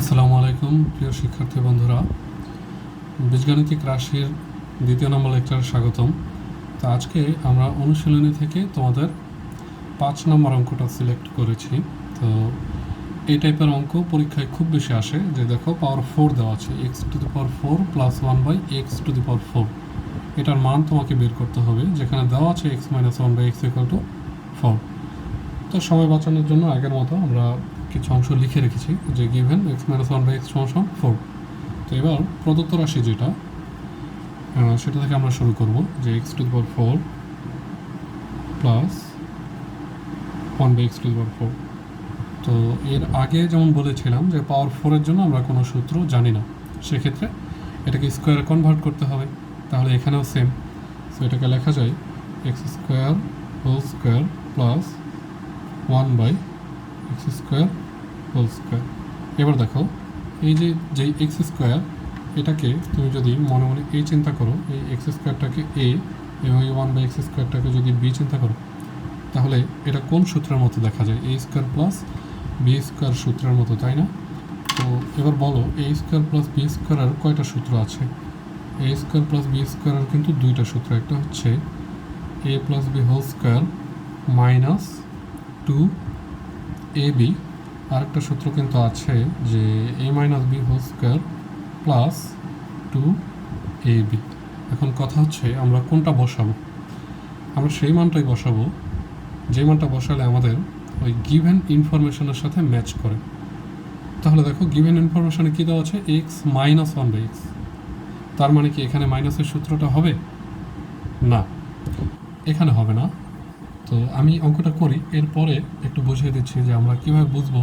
আসসালামু আলাইকুম প্রিয় শিক্ষার্থী বন্ধুরা, বীজগাণিতিক রাশির দ্বিতীয় নম্বর লেকচারে স্বাগতম। তো আজকে আমরা অনুশীলনী থেকে তোমাদের 5 নম্বর অঙ্কটা সিলেক্ট করেছি। তো এই টাইপের অঙ্ক পরীক্ষায় খুব বেশি আসে, যে দেখো পাওয়ার 4 দেওয়া আছে, x to the power 4 plus 1/x to the power 4। এটার মান তোমাকে বের করতে হবে, যেখানে দেওয়া আছে x minus 1/x equal to 4। তো সময় বাঁচানোর জন্য আগের মতো আমরা কিছু অংশ লিখে রেখেছি, যে গিভেন x মাইনাস 1/x সমান 4। তো এবার প্রদত্ত রাশি যেটা, সেটা থেকে আমরা শুরু করব, যে x to the power 4 plus 1/x to the power 4। তো এর আগে যেমন বলেছিলাম যে পাওয়ার 4-এর জন্য আমরা কোনো সূত্র জানি না, সেক্ষেত্রে এটাকে স্কোয়ারে কনভার্ট করতে হবে। তাহলে এখানেও সেম। সো এটাকে লেখা যায় x square whole square plus 1/x square whole square. এবার দেখো, এই যে এক্স স্কোয়ার, এটাকে তুমি যদি মনে মনে এই চিন্তা করো, এই এক্স স্কোয়ারটাকে এ এবং এই 1/x স্কোয়ারটাকে যদি বি চিন্তা করো, তাহলে এটা কোন সূত্রের মতো দেখা যায়? এ স্কোয়ার প্লাস বি স্কোয়ার সূত্রের মতো, তাই না? তো এবার বলো, এ স্কোয়ার প্লাস বি স্কোয়ারের কয়টা সূত্র আছে? এ স্কোয়ার প্লাস বি স্কোয়ারের কিন্তু দুইটা সূত্র। একটা হচ্ছে a plus b whole square minus 2ab, আরেকটা সূত্র কিন্তু আছে যে a minus b whole square plus 2ab। এখন কথা হচ্ছে আমরা কোনটা বসাবো? আমরা সেই মানটাই বসাবো যে মানটা বসালে আমাদের ওই গিভেন ইনফরমেশনের সাথে ম্যাচ করে। তাহলে দেখো, গিভেন ইনফরমেশনে কী দেওয়া আছে? X minus 1/x। তার মানে কি এখানে মাইনাসের সূত্রটা হবে? না, এখানে হবে না। তো আমি অঙ্কটা করি, এরপরে একটু বুঝিয়ে দিচ্ছি যে আমরা কীভাবে বুঝবো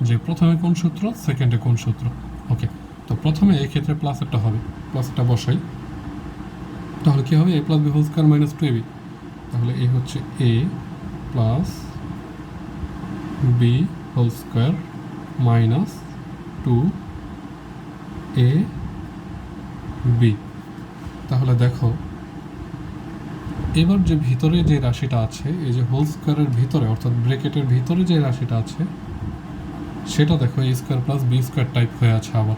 যে প্রথমে কোন সূত্র, সেকেন্ডে কোন সূত্র। ওকে, তো প্রথমে এই ক্ষেত্রে প্লাসেরটা হবে, প্লাসেরটা বসাই। তাহলে কী হবে? A plus b whole square minus 2ab। তাহলে এই হচ্ছে a plus b whole square minus 2ab। তাহলে দেখো, এবার যে ভিতরে যে রাশিটা আছে, এই যে হোল স্কোয়ারের ভিতরে অর্থাৎ ব্র্যাকেটের ভিতরে যে রাশিটা আছে, সেটা দেখো a square plus b square type হয়ে আছে আবার।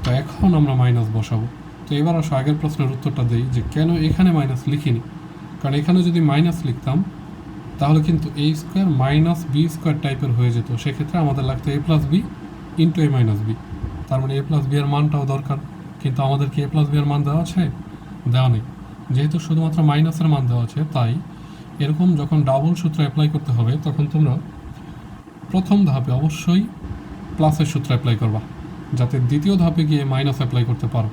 তো এখন আমরা মাইনাস বসাবো। তো এবার আসো আগের প্রশ্নের উত্তরটা দিই, যে কেন এখানে মাইনাস লিখিনি। কারণ এখানে যদি মাইনাস লিখতাম তাহলে কিন্তু এ স্কোয়ার মাইনাস বি স্কোয়ার টাইপের হয়ে যেত। সেক্ষেত্রে আমাদের লাগতো এ প্লাস বি ইন্টু এ মাইনাস বি। তার মানে এ প্লাস বি এর মানটাও দরকার, কিন্তু আমাদের কি এ প্লাস বি এর মান দেওয়া আছে? দেওয়া নেই। যেহেতু শুধুমাত্র মাইনাসের মান দেওয়া আছে, তাই এরকম যখন ডাবল সূত্র অ্যাপ্লাই করতে হবে, তখন তোমরা প্রথম ধাপে অবশ্যই প্লাসের সূত্র অ্যাপ্লাই করবা, যাতে দ্বিতীয় ধাপে গিয়ে মাইনাস অ্যাপ্লাই করতে পারো।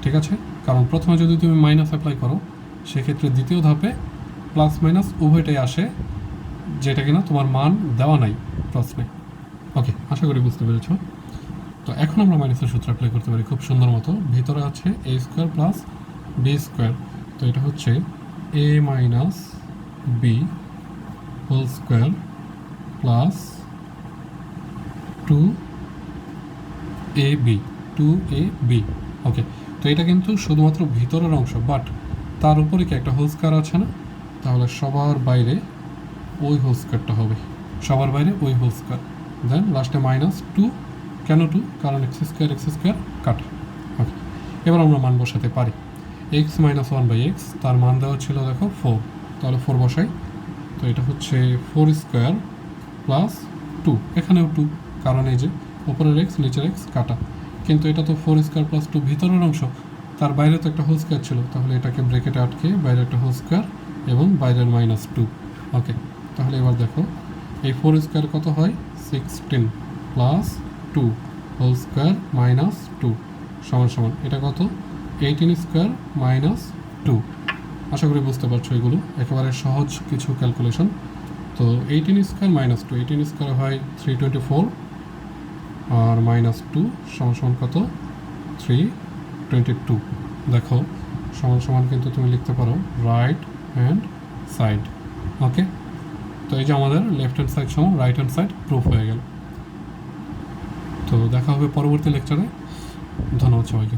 ঠিক আছে? কারণ প্রথমে যদি তুমি মাইনাস অ্যাপ্লাই করো, সেক্ষেত্রে দ্বিতীয় ধাপে প্লাস মাইনাস উভয়টাই আসে, যেটা কিনা তোমার মান দেওয়া নাই প্রশ্নে। ওকে, আশা করি বুঝতে পেরেছ। তো এখন আমরা মাইনাসের সূত্র অ্যাপ্লাই করতে পারি খুব সুন্দর মতো। ভিতরে আছে a square plus b square, তো এটা হচ্ছে a minus b whole square plus 2ab। Okay, তো এটা কিন্তু শুধুমাত্র ভিতরের অংশ, বাট তার উপরে কি একটা হোল স্কোয়ার আছে না? তাহলে সবার বাইরে ওই হোল স্কোয়ারটা হবে, সবার বাইরে ওই হোল স্কোয়ার। দেন লাস্টে মাইনাস 2। কেন 2? কারণ এক্স স্কোয়ার কাটা। ওকে, এবার আমরা মান বসাতে পারি। এক্স মাইনাস 1/x, তার মান দেওয়া ছিল দেখো 4, তাহলে 4 বসাই। তো এটা হচ্ছে 4 স্কোয়ার প্লাস 2, এখানেও 2, কারণ এই যে উপরের এক্স নিচের এক্স কাটা। কিন্তু এটা তো 4 স্কোয়ার প্লাস 2 ভিতরের অংশ, তার বাইরে তো একটা হোল স্কোয়ার ছিল, তাহলে এটাকে ব্র্যাকেটে আটকে বাইরে একটা হোল স্কোয়ার এবং বাইরের -2। ওকে, তাহলে এবার দেখো, এই 4 স্কোয়ার কত হয়? 16 প্লাস 2 হোল স্কোয়ার মাইনাস 2 সমান সমান এটা কত? 18 স্কোয়ার মাইনাস 2। আশা করি বুঝতে পারছো, এগুলো একেবারে সহজ কিছু ক্যালকুলেশন। তো 18 স্কোয়ার মাইনাস 2, 18 স্কোয়ার হয় 324, আর মাইনাস 2 সমান সমান কত? 322। দেখো, সমান সমান কিন্তু তুমি লিখতে পারো রাইট হ্যান্ড সাইড। ওকে, তো এই যে আমাদের লেফট হ্যান্ড সাইড সমান রাইট হ্যান্ড সাইড প্রুফ হয়ে গেল। তো দেখা হবে পরবর্তী লেকচারে। ধন্যবাদ সবাইকে।